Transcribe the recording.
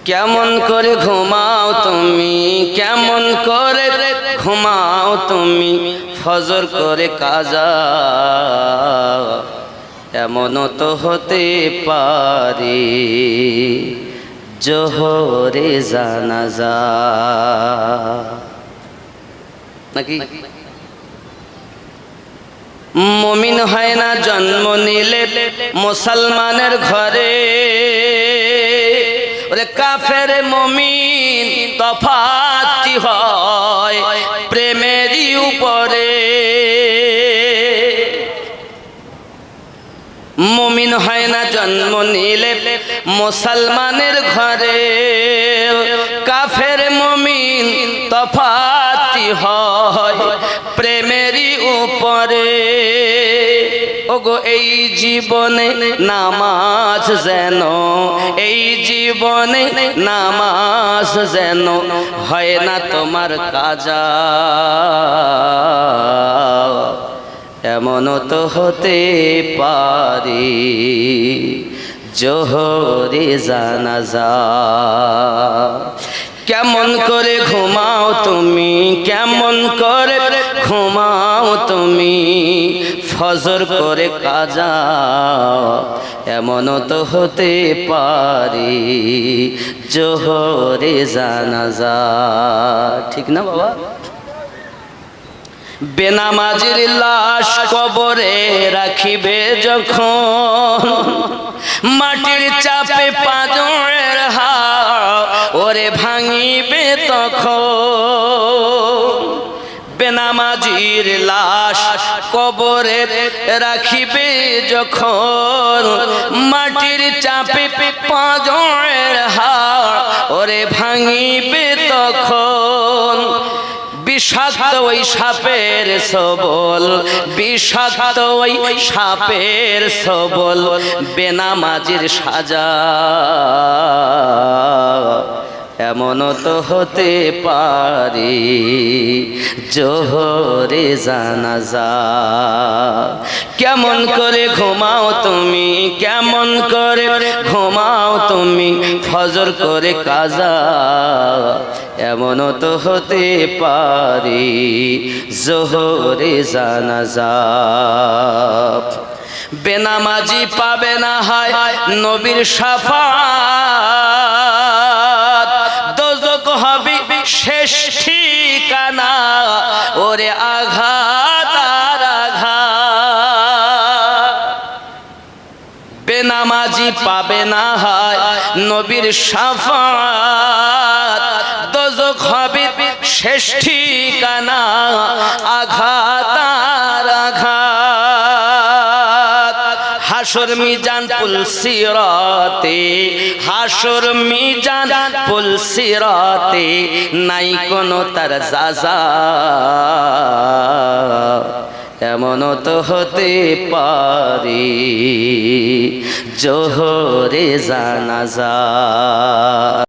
কেমন করে ঘুমাও তুমি, কেমন করে ঘুমাও তুমি, ফজর করে কাজা এমনও তো হতে পারে জোহরে জানাজা। নাকি মুমিন হয় না জন্ম নিলে মুসলমানের ঘরে, ওরে কাফের মুমিন তফাৎ হয় প্রেমেরই উপরে। মুমিন হয় না জন্ম নিলে মুসলমানের ঘরে, কাফের মুমিন তফাৎ হয় প্রেমেরই উপরে। ওগো এই জীবনে নামাজ যেন, এই জীবনে নামাজ যেন হয় না তোমার কাজা, এমনও তো হতে পারে জোহরে জানাজা। কেমন করে ঘুমাও তুমি, কেমন করে ঘুমাও তুমি, ফজর করে কাজা এমনও তো হতে পারে জোহরে জানাজা। ঠিক না বাবা? বেনামাজির লাশ কবরে রাখিবে যখন, মাটির চাপে পাঁজরের হাড় ওরে ভাঙিবে তখন। বেনামাজির লাশ কবরে রাখিবে যখন, মাটির চাপে পাঁজরের হাড় ওরে ভাঙিবে তখন। বিষাক্ত ওই সাপের সবল, বিষাক্ত ওই সাপের সবল, বেনামাজির সাজা এমনও তো হতে পারে জোহরে জানাজা। কেমন করে ঘুমাও তুমি, কেমন করে ঘুমাও তুমি, ফজর করে কাজা এমনও তো হতে পারে জোহরে জানাজা। বেনামাজি পাবে না হয় নবীর শাফাত, দোজখ হবে শেষ ঠিকানা ওরে আঘাত আর আঘাত। বেনামাজি পাবে না হয় নবীর শাফাত, দোজখ হবে শেষ ঠিকানা আঘাত আর আঘাত। হাসর মিজান পুল সিরাতে, হাসর মিজান পুল সিরাতে নাই কোনো তার যাজা, এমনও তো হতে পারে জোহরে জানাজা।